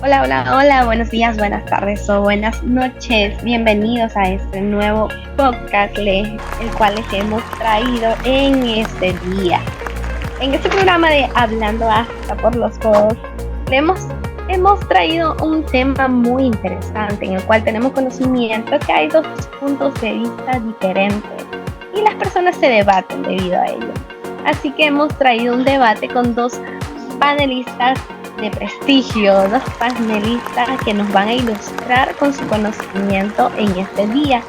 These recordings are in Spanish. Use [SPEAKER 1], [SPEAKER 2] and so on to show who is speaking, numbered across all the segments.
[SPEAKER 1] Hola, hola, hola, buenos días, buenas tardes o buenas noches. Bienvenidos a este nuevo podcast, el cual les hemos traído en este día. En este programa de Hablando hasta por los codos, hemos traído un tema muy interesante en el cual tenemos conocimiento que hay dos puntos de vista diferentes y las personas se debaten debido a ello. Así que hemos traído un debate con dos panelistas de prestigio, dos panelistas que nos van a ilustrar con su conocimiento en este día.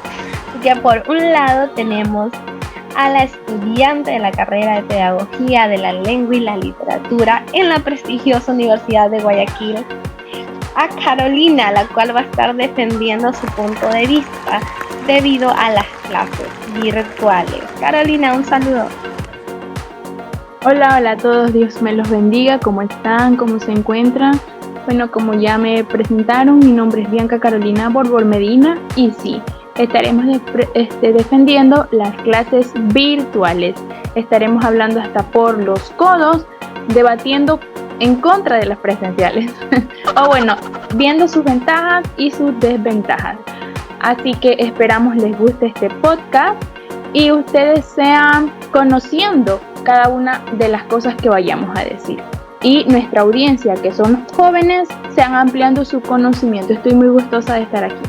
[SPEAKER 1] Así que por un lado tenemos a la estudiante de la carrera de Pedagogía de la Lengua y la Literatura en la prestigiosa Universidad de Guayaquil, a Carolina, la cual va a estar defendiendo su punto de vista debido a las clases virtuales. Carolina, un saludo.
[SPEAKER 2] Hola a todos, Dios me los bendiga, ¿cómo están? ¿Cómo se encuentran? Bueno, como ya me presentaron, mi nombre es Bianca Carolina Borbor Medina y sí, estaremos defendiendo las clases virtuales. Estaremos hablando hasta por los codos, debatiendo en contra de las presenciales. O bueno, viendo sus ventajas y sus desventajas. Así que esperamos les guste este podcast y ustedes sean conociendo cada una de las cosas que vayamos a decir. Y nuestra audiencia, que son los jóvenes, sean ampliando su conocimiento. Estoy muy gustosa de estar aquí.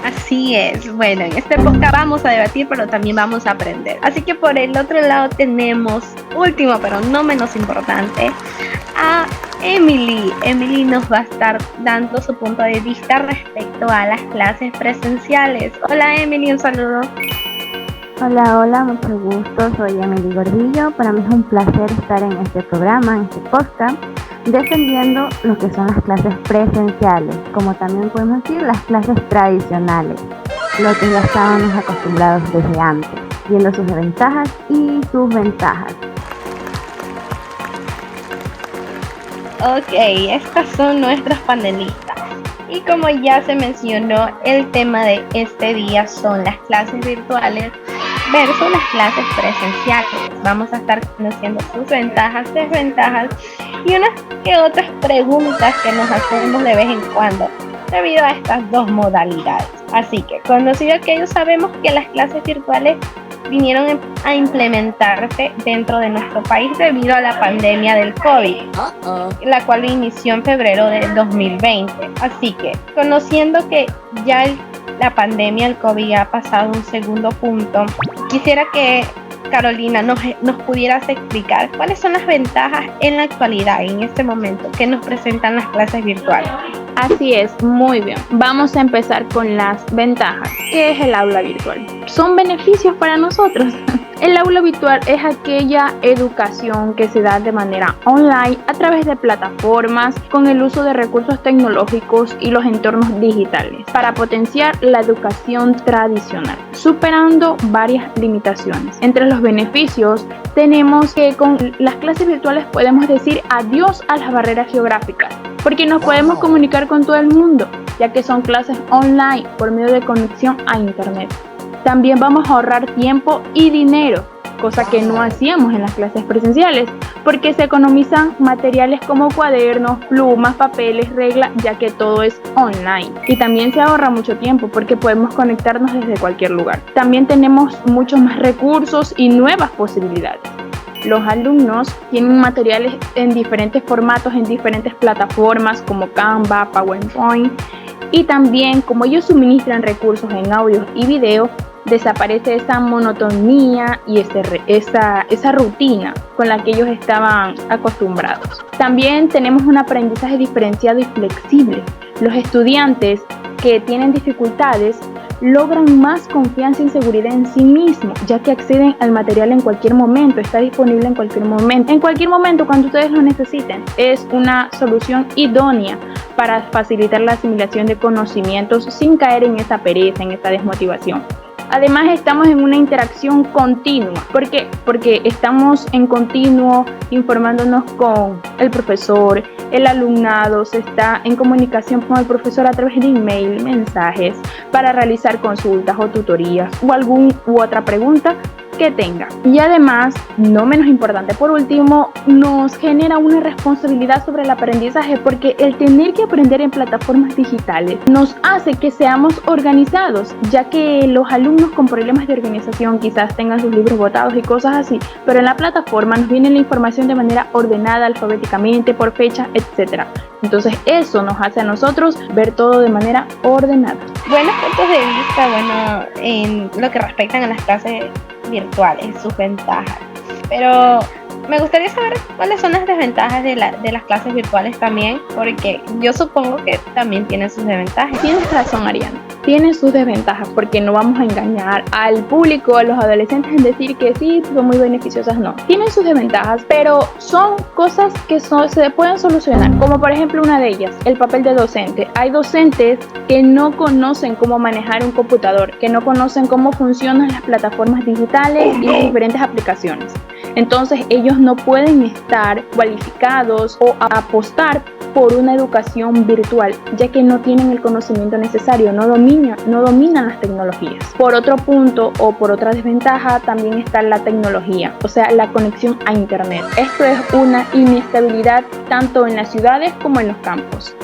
[SPEAKER 1] Así es. Bueno, en este podcast vamos a debatir, pero también vamos a aprender. Así que por el otro lado tenemos, último pero no menos importante, a Emily. Emily nos va a estar dando su punto de vista respecto a las clases presenciales. Hola Emily, un saludo.
[SPEAKER 3] Hola, mucho gusto, soy Emily Gordillo. Para mí es un placer estar en este programa, en este podcast, defendiendo lo que son las clases presenciales, como también podemos decir las clases tradicionales, lo que ya estábamos acostumbrados desde antes, viendo sus ventajas y sus ventajas.
[SPEAKER 1] Ok, estas son nuestros panelistas. Y como ya se mencionó, el tema de este día son las clases virtuales versus las clases presenciales. Vamos a estar conociendo sus ventajas, desventajas y unas que otras preguntas que nos hacemos de vez en cuando debido a estas dos modalidades. Así que, conocido que ellos, sabemos que las clases virtuales vinieron a implementarse dentro de nuestro país debido a la pandemia del COVID, la cual inició en febrero del 2020. Así que, conociendo que ya la pandemia del COVID ha pasado a un segundo punto, quisiera que Carolina nos pudieras explicar cuáles son las ventajas en la actualidad, en este momento, que nos presentan las clases virtuales.
[SPEAKER 2] Así es, muy bien. Vamos a empezar con las ventajas. ¿Qué es el aula virtual? Son beneficios para nosotros. El aula virtual es aquella educación que se da de manera online a través de plataformas con el uso de recursos tecnológicos y los entornos digitales para potenciar la educación tradicional, superando varias limitaciones. Entre los beneficios tenemos que con las clases virtuales podemos decir adiós a las barreras geográficas, porque nos podemos comunicar con todo el mundo, ya que son clases online por medio de conexión a internet. También vamos a ahorrar tiempo y dinero, cosa que no hacíamos en las clases presenciales, porque se economizan materiales como cuadernos, plumas, papeles, reglas, ya que todo es online. Y también se ahorra mucho tiempo porque podemos conectarnos desde cualquier lugar. También tenemos muchos más recursos y nuevas posibilidades. Los alumnos tienen materiales en diferentes formatos, en diferentes plataformas como Canva, PowerPoint, y también como ellos suministran recursos en audio y video, desaparece esa monotonía y esa rutina con la que ellos estaban acostumbrados. También tenemos un aprendizaje diferenciado y flexible. Los estudiantes que tienen dificultades logran más confianza y seguridad en sí mismos, ya que acceden al material en cualquier momento, está disponible en cualquier momento cuando ustedes lo necesiten. Es una solución idónea para facilitar la asimilación de conocimientos sin caer en esa pereza, en esa desmotivación. Además, estamos en una interacción continua. ¿Por qué? Porque estamos en continuo informándonos con el profesor, el alumnado se está en comunicación con el profesor a través de email, mensajes, para realizar consultas o tutorías o otra pregunta que tenga. Y además, no menos importante, por último, nos genera una responsabilidad sobre el aprendizaje, porque el tener que aprender en plataformas digitales nos hace que seamos organizados, ya que los alumnos con problemas de organización quizás tengan sus libros botados y cosas así, pero en la plataforma nos viene la información de manera ordenada, alfabéticamente, por fecha, etc. Entonces eso nos hace a nosotros ver todo de manera ordenada.
[SPEAKER 1] Buenos puntos de vista, bueno, en lo que respectan a las clases virtuales, sus ventajas. Pero me gustaría saber cuáles son las desventajas de las clases virtuales también, porque yo supongo que también tienen sus desventajas.
[SPEAKER 2] Tienes razón, Ariana. Tienen sus desventajas, porque no vamos a engañar al público, a los adolescentes en decir que sí, son muy beneficiosas. No, tienen sus desventajas, pero son cosas que se pueden solucionar, como por ejemplo una de ellas, el papel de docente. Hay docentes que no conocen cómo manejar un computador, que no conocen cómo funcionan las plataformas digitales y las diferentes aplicaciones. Entonces ellos no pueden estar cualificados o apostar por una educación virtual, ya que no tienen el conocimiento necesario, no dominan las tecnologías. Por otro punto o por otra desventaja también está la tecnología, o sea, la conexión a internet. Esto es una inestabilidad tanto en las ciudades como en los campos.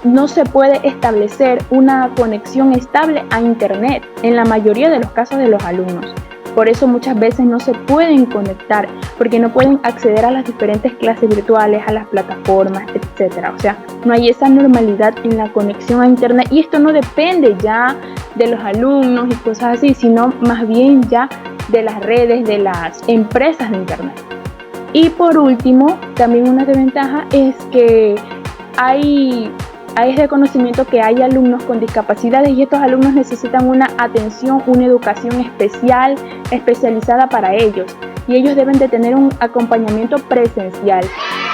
[SPEAKER 2] No se puede establecer una conexión estable a internet en la mayoría de los casos de los alumnos. Por eso muchas veces no se pueden conectar, porque no pueden acceder a las diferentes clases virtuales, a las plataformas, etc. O sea, no hay esa normalidad en la conexión a internet, y esto no depende ya de los alumnos y cosas así, sino más bien ya de las redes, de las empresas de internet. Y por último, también una desventaja es que hay ese conocimiento que hay alumnos con discapacidades, y estos alumnos necesitan una atención, una educación especializada para ellos, y ellos deben de tener un acompañamiento presencial.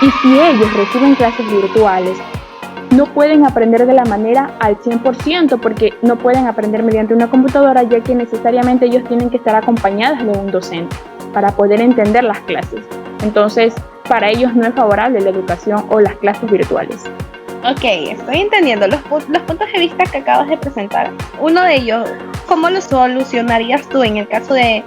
[SPEAKER 2] Y si ellos reciben clases virtuales, no pueden aprender de la manera al 100%, porque no pueden aprender mediante una computadora, ya que necesariamente ellos tienen que estar acompañados de un docente para poder entender las clases. Entonces, para ellos no es favorable la educación o las clases virtuales.
[SPEAKER 1] Ok, estoy entendiendo los puntos de vista que acabas de presentar. Uno de ellos, ¿cómo lo solucionarías tú en el caso de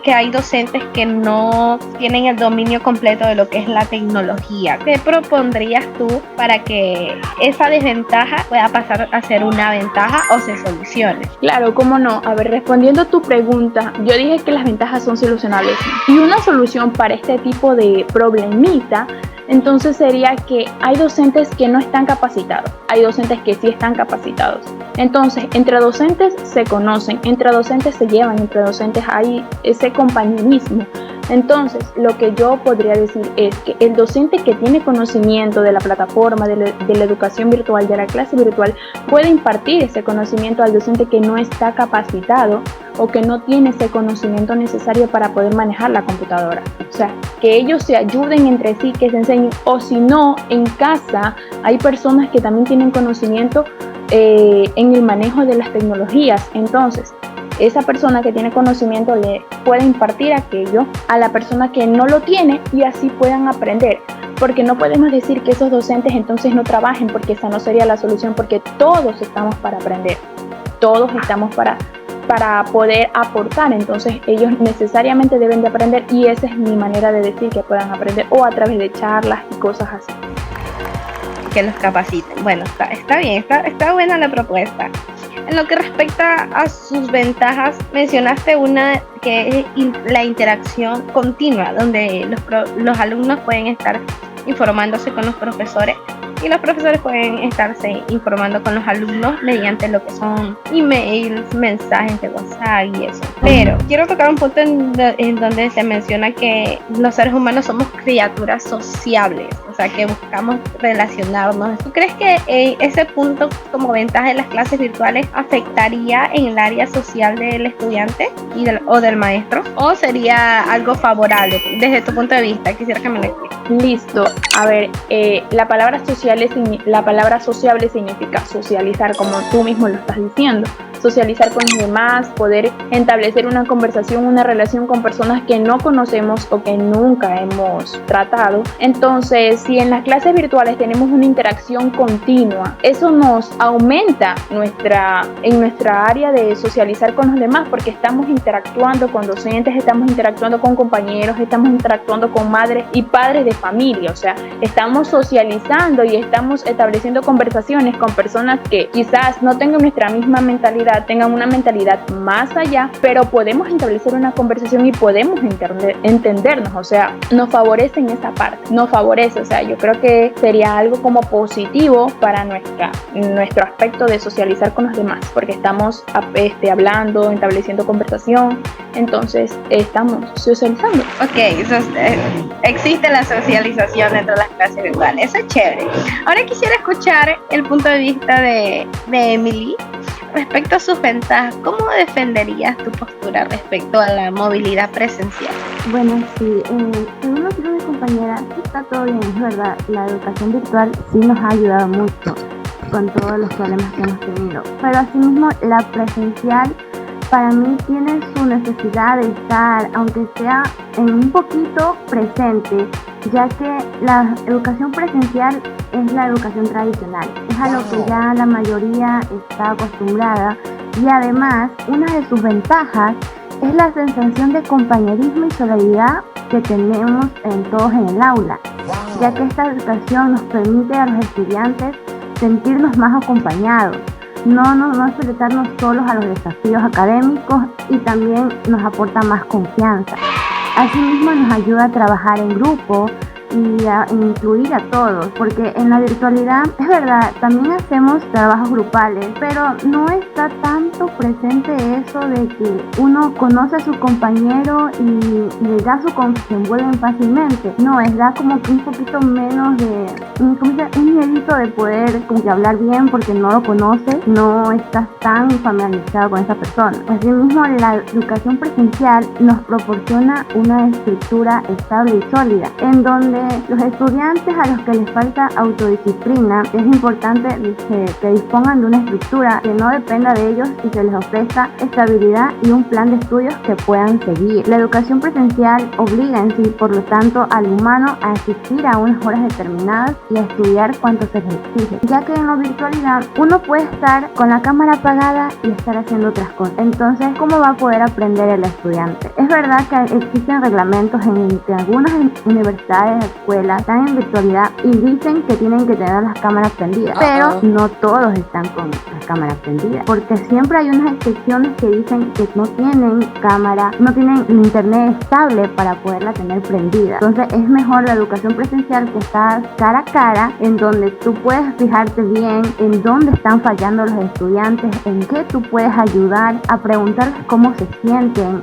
[SPEAKER 1] que hay docentes que no tienen el dominio completo de lo que es la tecnología? ¿Qué propondrías tú para que esa desventaja pueda pasar a ser una ventaja o se solucione?
[SPEAKER 2] Claro, cómo no. A ver, respondiendo a tu pregunta, yo dije que las ventajas son solucionables. Y una solución para este tipo de problemita, entonces sería que hay docentes que no están capacitados, hay docentes que sí están capacitados. Entonces, entre docentes se conocen, entre docentes se llevan, entre docentes hay ese compañerismo. Entonces, lo que yo podría decir es que el docente que tiene conocimiento de la plataforma, de la educación virtual, de la clase virtual, puede impartir ese conocimiento al docente que no está capacitado o que no tiene ese conocimiento necesario para poder manejar la computadora. O sea, que ellos se ayuden entre sí, que se enseñen, o si no, en casa hay personas que también tienen conocimiento en el manejo de las tecnologías. Entonces, esa persona que tiene conocimiento le puede impartir aquello a la persona que no lo tiene, y así puedan aprender. Porque no podemos decir que esos docentes entonces no trabajen, porque esa no sería la solución, porque todos estamos para aprender, todos estamos para poder aportar. Entonces ellos necesariamente deben de aprender, y esa es mi manera de decir que puedan aprender, o a través de charlas y cosas así.
[SPEAKER 1] Que los capaciten. Bueno, está bien, está buena la propuesta. En lo que respecta a sus ventajas, mencionaste una que es la interacción continua, donde los alumnos pueden estar informándose con los profesores, y los profesores pueden estarse informando con los alumnos mediante lo que son emails, mensajes de WhatsApp y eso. Pero quiero tocar un punto en donde se menciona que los seres humanos somos criaturas sociables, o sea, que buscamos relacionarnos. ¿Tú crees que ese punto como ventaja de las clases virtuales afectaría en el área social del estudiante o del maestro? ¿O sería algo favorable desde tu punto de vista? Quisiera que me lo expliques.
[SPEAKER 2] Listo. A ver, la palabra sociable significa socializar, como tú mismo lo estás diciendo. socializar con los demás, poder establecer una conversación, una relación con personas que no conocemos o que nunca hemos tratado. Entonces, si en las clases virtuales tenemos una interacción continua, eso nos aumenta en nuestra área de socializar con los demás, porque estamos interactuando con docentes, estamos interactuando con compañeros, estamos interactuando con madres y padres de familia, o sea, estamos socializando y estamos estableciendo conversaciones con personas que quizás no tengan nuestra misma mentalidad, tengan una mentalidad más allá, pero podemos establecer una conversación y podemos entendernos, o sea, nos favorece en esa parte, nos favorece, o sea, yo creo que sería algo como positivo para nuestro aspecto de socializar con los demás, porque estamos hablando, estableciendo conversación, entonces estamos socializando.
[SPEAKER 1] Ok, existe la socialización dentro de las clases virtuales, eso es chévere. Ahora quisiera escuchar el punto de vista de Emily respecto a sus ventajas. ¿Cómo defenderías tu postura respecto a la movilidad presencial?
[SPEAKER 3] Bueno, sí, según lo que dijo mi compañera, sí está todo bien, es verdad, la educación virtual sí nos ha ayudado mucho con todos los problemas que hemos tenido, pero asimismo la presencial para mí tiene su necesidad de estar, aunque sea en un poquito presente, ya que la educación presencial es la educación tradicional, es a lo que ya la mayoría está acostumbrada, y además una de sus ventajas es la sensación de compañerismo y solidaridad que tenemos todos en el aula, ya que esta educación nos permite a los estudiantes sentirnos más acompañados, no enfrentarnos solos a los desafíos académicos, y también nos aporta más confianza. Asimismo nos ayuda a trabajar en grupo y a incluir a todos, porque en la virtualidad, es verdad, también hacemos trabajos grupales, pero no está tanto presente eso de que uno conoce a su compañero y le da se envuelven fácilmente. No, da como que un poquito menos de, un miedito de poder como que hablar bien porque no lo conoces, no estás tan familiarizado con esa persona. Asimismo, la educación presencial nos proporciona una estructura estable y sólida, en donde los estudiantes a los que les falta autodisciplina, es importante que dispongan de una estructura que no dependa de ellos y que les ofrezca estabilidad y un plan de estudios que puedan seguir. La educación presencial obliga en sí, por lo tanto, al humano a asistir a unas horas determinadas y a estudiar cuanto se les exige, ya que en la virtualidad uno puede estar con la cámara apagada y estar haciendo otras cosas. Entonces, ¿cómo va a poder aprender el estudiante? Es verdad que existen reglamentos en que algunas universidades, escuelas están en virtualidad y dicen que tienen que tener las cámaras prendidas, pero no todos están con las cámaras prendidas, porque siempre hay unas excepciones que dicen que no tienen cámara, no tienen internet estable para poderla tener prendida. Entonces es mejor la educación presencial, que está cara a cara, en donde tú puedes fijarte bien en dónde están fallando los estudiantes, en qué tú puedes ayudar, a preguntarles cómo se sienten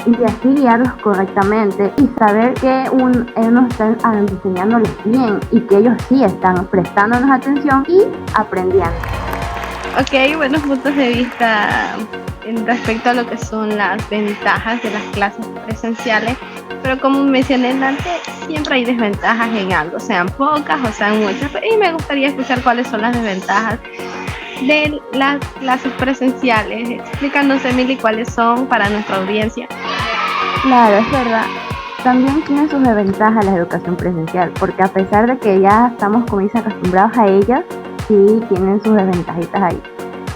[SPEAKER 3] y así guiarlos correctamente y saber que ellos están enseñándoles bien y que ellos sí están prestándonos atención y aprendiendo.
[SPEAKER 1] Ok, buenos puntos de vista respecto a lo que son las ventajas de las clases presenciales, pero como mencioné antes, siempre hay desventajas en algo, sean pocas o sean muchas, y me gustaría escuchar cuáles son las desventajas de las clases presenciales. Explícanos, Emily, cuáles son para nuestra audiencia.
[SPEAKER 3] Claro, es verdad. También tiene sus desventajas la educación presencial, porque a pesar de que ya estamos, como dice, acostumbrados a ella, sí tienen sus desventajitas ahí.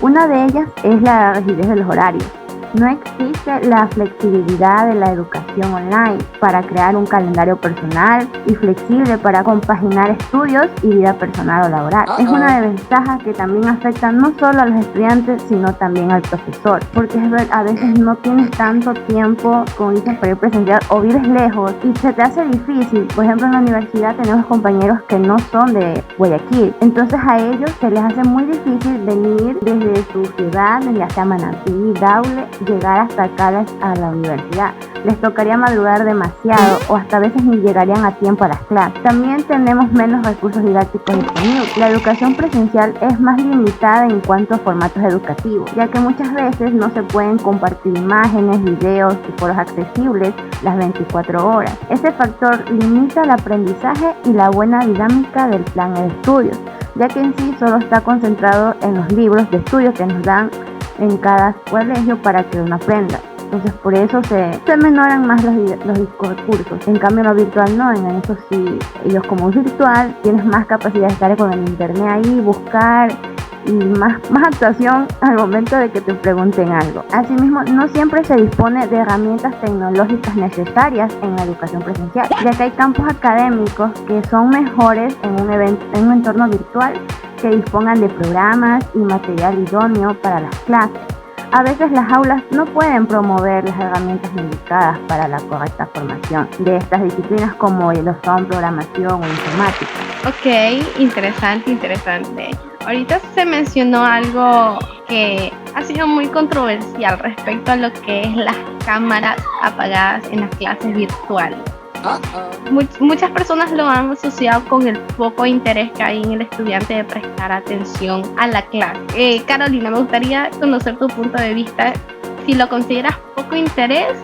[SPEAKER 3] Una de ellas es la rigidez de los horarios. No existe la flexibilidad de la educación online para crear un calendario personal y flexible para compaginar estudios y vida personal o laboral. Es una desventaja que también afecta no solo a los estudiantes, sino también al profesor, porque a veces no tienes tanto tiempo, como dicen, para ir presencial, o vives lejos y se te hace difícil. Por ejemplo, en la universidad tenemos compañeros que no son de Guayaquil, entonces a ellos se les hace muy difícil venir desde su ciudad, ya sea Manatí, Daule, llegar hasta acá a la universidad. Les tocaría madrugar demasiado o hasta a veces ni llegarían a tiempo a las clases. También tenemos menos recursos didácticos disponibles. La educación presencial es más limitada en cuanto a formatos educativos, ya que muchas veces no se pueden compartir imágenes, videos y foros accesibles las 24 horas. Ese factor limita el aprendizaje y la buena dinámica del plan de estudios, ya que en sí solo está concentrado en los libros de estudio que nos dan en cada colegio para que uno aprenda. Entonces por eso se menoran más los recursos. En cambio en lo virtual no, en eso sí, ellos como es virtual, tienes más capacidad de estar con el internet ahí, buscar y más actuación al momento de que te pregunten algo. Asimismo, no siempre se dispone de herramientas tecnológicas necesarias en la educación presencial, ya que hay campos académicos que son mejores en un entorno virtual que dispongan de programas y material idóneo para las clases. A veces las aulas no pueden promover las herramientas indicadas para la correcta formación de estas disciplinas como lo son programación o informática.
[SPEAKER 1] Ok, interesante. Ahorita se mencionó algo que ha sido muy controversial respecto a lo que es las cámaras apagadas en las clases virtuales. Muchas personas lo han asociado con el poco interés que hay en el estudiante de prestar atención a la clase. Carolina, me gustaría conocer tu punto de vista, si lo consideras poco interés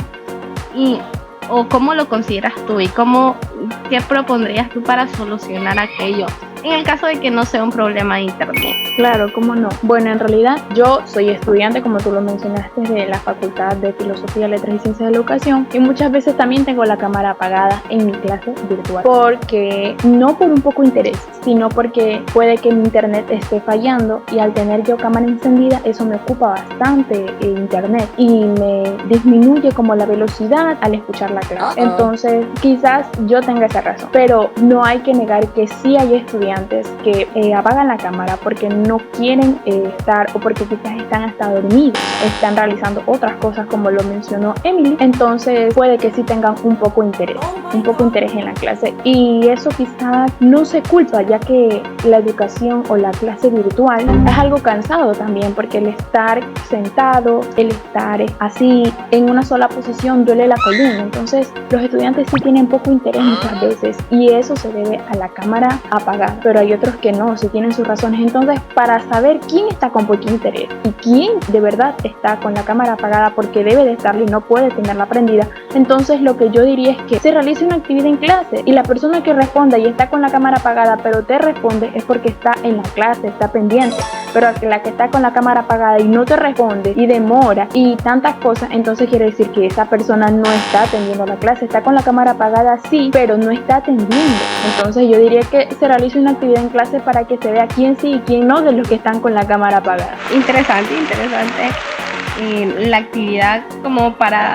[SPEAKER 1] o cómo lo consideras tú y qué propondrías tú para solucionar aquello en el caso de que no sea un problema de internet.
[SPEAKER 2] Claro, cómo no. Bueno, en realidad yo soy estudiante, como tú lo mencionaste, de la Facultad de Filosofía, Letras y Ciencias de la Educación, y muchas veces también tengo la cámara apagada en mi clase virtual, porque no por un poco interés, sino porque puede que mi internet esté fallando y al tener yo cámara encendida eso me ocupa bastante internet y me disminuye como la velocidad al escuchar la clase. Entonces quizás yo tenga esa razón, pero no hay que negar que sí hay estudiantes que apagan la cámara porque no quieren estar o porque quizás están hasta dormidos, están realizando otras cosas como lo mencionó Emily. Entonces puede que sí tengan un poco interés en la clase, y eso quizás no se culpa, ya que la educación o la clase virtual es algo cansado también, porque el estar sentado, el estar así en una sola posición duele la columna. Entonces los estudiantes sí tienen poco interés muchas veces, y eso se debe a la cámara apagada, pero hay otros que no, sí tienen sus razones. Entonces, para saber quién está con poco interés y quién de verdad está con la cámara apagada porque debe de estarla y no puede tenerla prendida, entonces lo que yo diría es que se realice una actividad en clase y la persona que responda y está con la cámara apagada pero te responde es porque está en la clase, está pendiente. Pero la que está con la cámara apagada y no te responde y demora y tantas cosas, entonces quiere decir que esa persona no está atendiendo la clase, está con la cámara apagada sí, pero no está atendiendo. Entonces yo diría que se realice una actividad en clase para que se vea quién sí y quién no de los que están con la cámara apagada.
[SPEAKER 1] Interesante. La actividad como para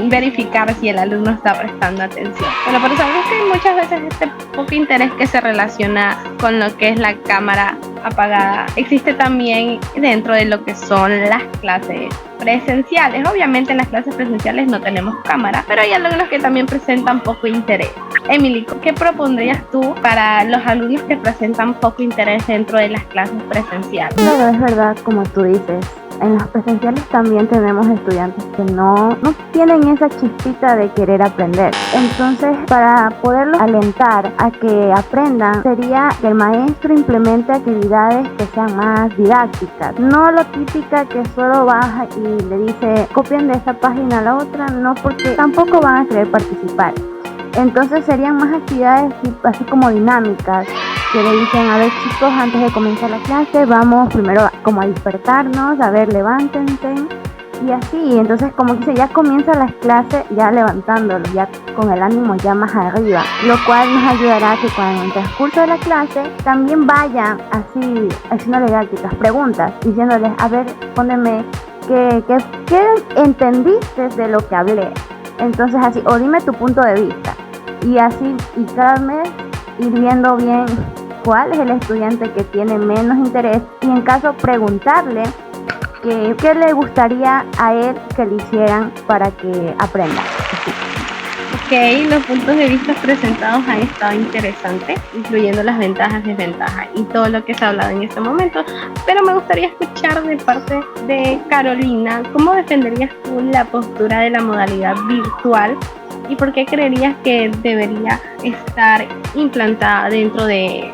[SPEAKER 1] verificar si el alumno está prestando atención. Pero sabemos que muchas veces este poco interés que se relaciona con lo que es la cámara apagada existe también dentro de lo que son las clases presenciales. Obviamente en las clases presenciales no tenemos cámara, pero hay alumnos que también presentan poco interés. Emily, ¿qué propondrías tú para los alumnos que presentan poco interés dentro de las clases presenciales?
[SPEAKER 3] Claro, es verdad, como tú dices. En las presenciales también tenemos estudiantes que no tienen esa chispita de querer aprender. Entonces, para poderlos alentar a que aprendan, sería que el maestro implemente actividades que sean más didácticas. No lo típica que solo baja y le dice copien de esta página a la otra, no, porque tampoco van a querer participar. Entonces serían más actividades así como dinámicas, que le dicen, a ver chicos, antes de comenzar la clase vamos primero como a despertarnos, a ver, levántense y así. Entonces como que ya comienza las clases ya levantándolos, ya con el ánimo ya más arriba, lo cual nos ayudará a que cuando en el transcurso de la clase también vayan así haciendo didácticas, preguntas, diciéndoles, a ver, póneme ¿qué entendiste de lo que hablé? Entonces así, o dime tu punto de vista. Y así, y cada mes ir viendo bien cuál es el estudiante que tiene menos interés y en caso preguntarle qué le gustaría a él que le hicieran para que aprenda.
[SPEAKER 1] Ok, los puntos de vista presentados han estado interesantes, incluyendo las ventajas, desventajas y todo lo que se ha hablado en este momento, pero me gustaría escuchar de parte de Carolina, ¿cómo defenderías tú la postura de la modalidad virtual y por qué creerías que debería estar implantada dentro de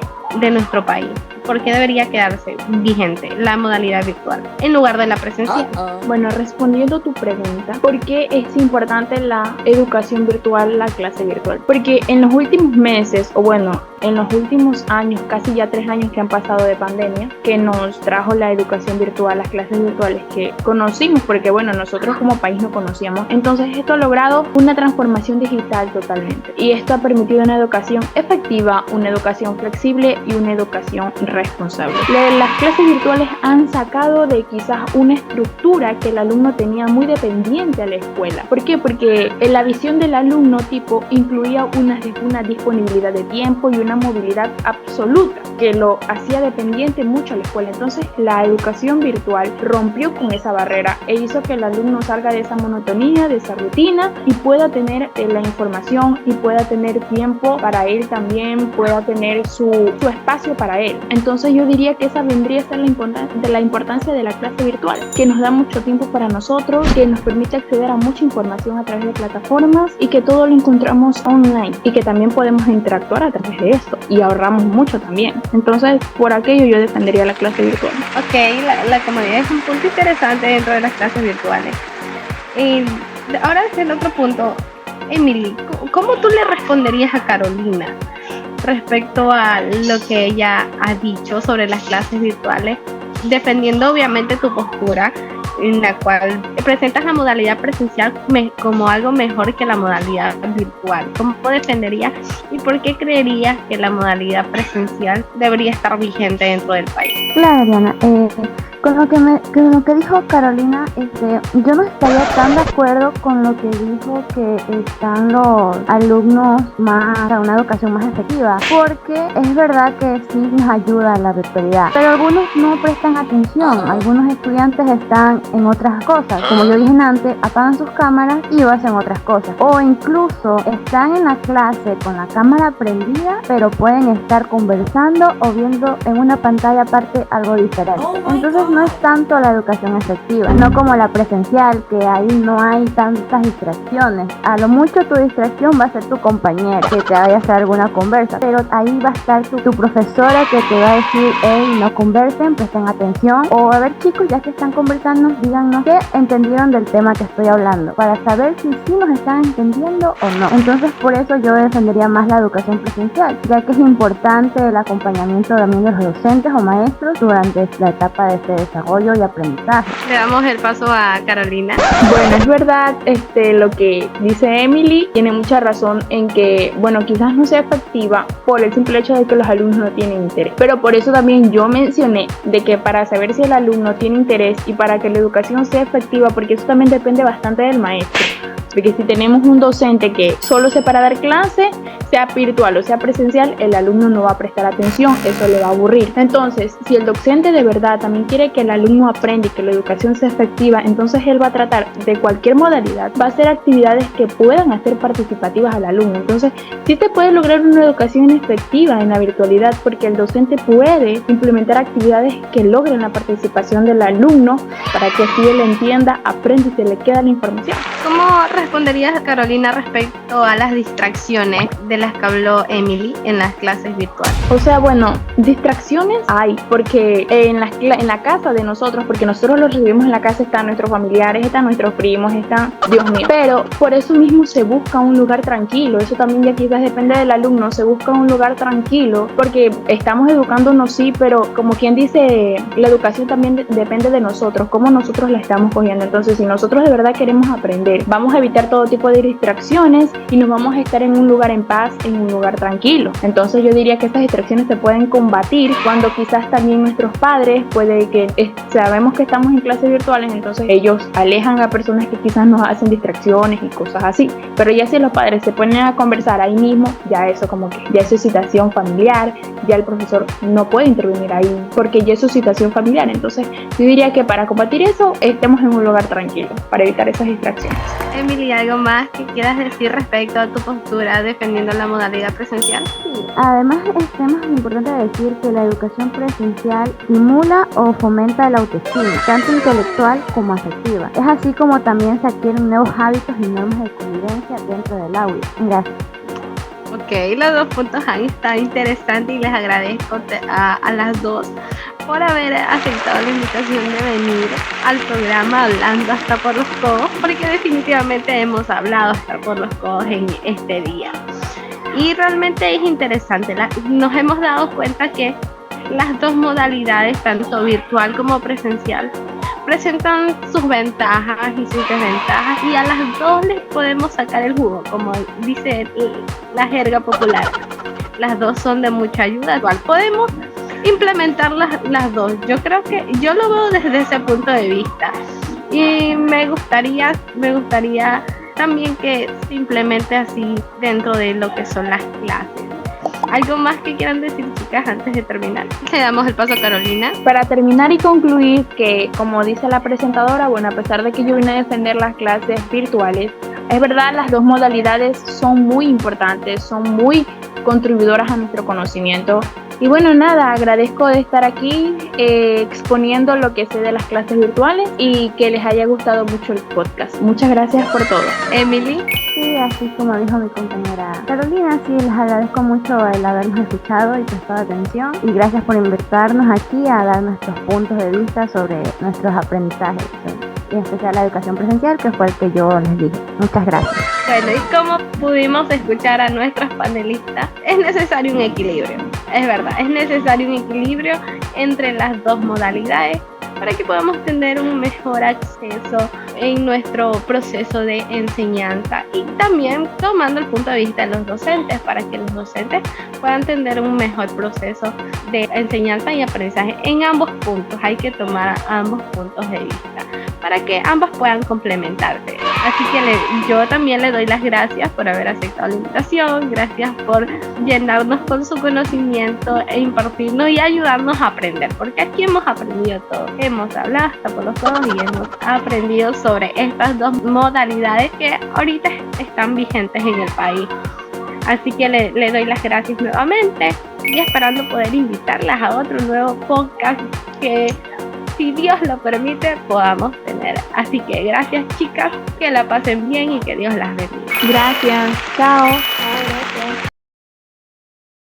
[SPEAKER 1] nuestro país? ¿por qué debería quedarse vigente la modalidad virtual en lugar de la presencial?
[SPEAKER 2] Bueno, respondiendo a tu pregunta, ¿por qué es importante la educación virtual, la clase virtual? Porque en los últimos meses, o bueno, en los últimos años, casi ya 3 años que han pasado de pandemia, que nos trajo la educación virtual, las clases virtuales que conocimos, porque bueno, nosotros como país no conocíamos. Entonces esto ha logrado una transformación digital totalmente. Y esto ha permitido una educación efectiva, una educación flexible y una educación responsable. Las clases virtuales han sacado de quizás una estructura que el alumno tenía muy dependiente a la escuela. ¿Por qué? Porque en la visión del alumno tipo incluía una disponibilidad de tiempo y una movilidad absoluta que lo hacía dependiente mucho a la escuela. Entonces la educación virtual rompió con esa barrera e hizo que el alumno salga de esa monotonía, de esa rutina y pueda tener la información y pueda tener tiempo para él también, pueda tener su espacio para él. Entonces yo diría que esa vendría a ser la importancia de la clase virtual, que nos da mucho tiempo para nosotros, que nos permite acceder a mucha información a través de plataformas y que todo lo encontramos online y que también podemos interactuar a través de esto y ahorramos mucho también. Entonces por aquello yo defendería la clase virtual.
[SPEAKER 1] Ok, la comodidad es un punto interesante dentro de las clases virtuales. Ahora desde el otro punto, Emily, ¿cómo tú le responderías a Carolina respecto a lo que ella ha dicho sobre las clases virtuales, defendiendo obviamente tu postura en la cual presentas la modalidad presencial como algo mejor que la modalidad virtual? ¿Cómo defenderías y por qué creerías que la modalidad presencial debería estar vigente dentro del país?
[SPEAKER 3] Claro, Diana, con lo que dijo Carolina, yo no estaría tan de acuerdo con lo que dijo que están los alumnos a una educación más efectiva, porque es verdad que sí nos ayuda la virtualidad, pero algunos no prestan atención, algunos estudiantes están en otras cosas, como yo dije antes, apagan sus cámaras y hacen otras cosas, o incluso están en la clase con la cámara prendida, pero pueden estar conversando o viendo en una pantalla aparte algo diferente. Entonces no es tanto la educación efectiva, no como la presencial, que ahí no hay tantas distracciones. A lo mucho tu distracción va a ser tu compañero que te vaya a hacer alguna conversa, pero ahí va a estar tu profesora que te va a decir, hey, no conversen, presten atención, o a ver chicos, ya que están conversando, díganos qué entendieron del tema que estoy hablando, para saber si sí nos están entendiendo o no. Entonces por eso yo defendería más la educación presencial, ya que es importante el acompañamiento también de los docentes o maestros durante la etapa de este desarrollo y aprendizaje.
[SPEAKER 1] Le damos el paso a Carolina.
[SPEAKER 2] Bueno, es verdad, lo que dice Emily tiene mucha razón en que, bueno, quizás no sea efectiva por el simple hecho de que los alumnos no tienen interés, pero por eso también yo mencioné de que para saber si el alumno tiene interés y para que la educación sea efectiva, porque eso también depende bastante del maestro, porque si tenemos un docente que solo se para dar clase, sea virtual o sea presencial, el alumno no va a prestar atención, eso le va a aburrir. Entonces, si el docente de verdad también quiere que el alumno aprenda y que la educación sea efectiva, entonces él va a tratar de cualquier modalidad, va a hacer actividades que puedan hacer participativas al alumno. Entonces, sí te puede lograr una educación efectiva en la virtualidad, porque el docente puede implementar actividades que logren la participación del alumno para que así él entienda, aprenda y se le queda la información.
[SPEAKER 1] ¿Cómo responderías, Carolina, respecto a las distracciones de las que habló Emily en las clases virtuales?
[SPEAKER 2] O sea, bueno, distracciones hay, porque en la casa de nosotros, porque nosotros los recibimos en la casa, están nuestros familiares, están nuestros primos, están, Dios mío, pero por eso mismo se busca un lugar tranquilo. Eso también ya quizás depende del alumno, se busca un lugar tranquilo, porque estamos educándonos, sí, pero como quien dice, la educación también depende de nosotros, cómo nosotros la estamos cogiendo. Entonces, si nosotros de verdad queremos aprender, vamos a evitar todo tipo de distracciones y nos vamos a estar en un lugar en paz, en un lugar tranquilo. Entonces yo diría que estas distracciones se pueden combatir cuando quizás también nuestros padres, puede que sabemos que estamos en clases virtuales, entonces ellos alejan a personas que quizás nos hacen distracciones y cosas así. Pero ya si los padres se ponen a conversar ahí mismo, ya eso como que ya es su situación familiar, ya el profesor no puede intervenir ahí porque ya es su situación familiar. Entonces yo diría que para combatir eso estemos en un lugar tranquilo para evitar esas distracciones.
[SPEAKER 1] Emily, ¿algo más que quieras decir respecto a tu postura defendiendo la modalidad presencial?
[SPEAKER 3] Sí, además es más importante decir que la educación presencial estimula o fomenta la autoestima, tanto intelectual como afectiva. Es así como también se adquieren nuevos hábitos y normas de convivencia dentro del aula. Gracias.
[SPEAKER 1] Ok, los 2 puntos han estado interesantes y les agradezco a las dos por haber aceptado la invitación de venir al programa Hablando hasta por los codos, porque definitivamente hemos hablado hasta por los codos en este día. Y realmente es interesante, nos hemos dado cuenta que las 2 modalidades, tanto virtual como presencial, presentan sus ventajas y sus desventajas, y a las 2 les podemos sacar el jugo, como dice la jerga popular. Las 2 son de mucha ayuda, igual podemos implementar las 2. Yo creo que yo lo veo desde ese punto de vista, y me gustaría también que se implemente así dentro de lo que son las clases. ¿Algo más que quieran decir, chicas, antes de terminar? Le damos el paso a Carolina.
[SPEAKER 2] Para terminar y concluir que, como dice la presentadora, bueno, a pesar de que yo vine a defender las clases virtuales, es verdad, las 2 modalidades son muy importantes, son muy contribuidoras a nuestro conocimiento. Y bueno, nada, agradezco de estar aquí exponiendo lo que sé de las clases virtuales y que les haya gustado mucho el podcast. Muchas gracias por todo.
[SPEAKER 1] Emily.
[SPEAKER 3] Sí, así como dijo mi compañera Carolina, sí, les agradezco mucho el habernos escuchado y prestado atención, y gracias por invitarnos aquí a dar nuestros puntos de vista sobre nuestros aprendizajes, y en especial la educación presencial, que fue el que yo les dije. Muchas gracias.
[SPEAKER 1] Bueno, y como pudimos escuchar a nuestros panelistas, es necesario un equilibrio. Es verdad, es necesario un equilibrio entre las 2 modalidades para que podamos tener un mejor acceso en nuestro proceso de enseñanza, y también tomando el punto de vista de los docentes, para que los docentes puedan tener un mejor proceso de enseñanza y aprendizaje en ambos puntos. Hay que tomar ambos puntos de vista para que ambos puedan complementarse. Así que yo también le doy las gracias por haber aceptado la invitación, gracias por llenarnos con su conocimiento e impartirnos y ayudarnos a aprender, porque aquí hemos aprendido todo. Hemos hablado hasta por los codos y hemos aprendido sobre estas 2 modalidades que ahorita están vigentes en el país. Así que le doy las gracias nuevamente, y esperando poder invitarlas a otro nuevo podcast que, si Dios lo permite, podamos tener. Así que gracias, chicas, que la pasen bien y que Dios las bendiga.
[SPEAKER 2] Gracias, chao.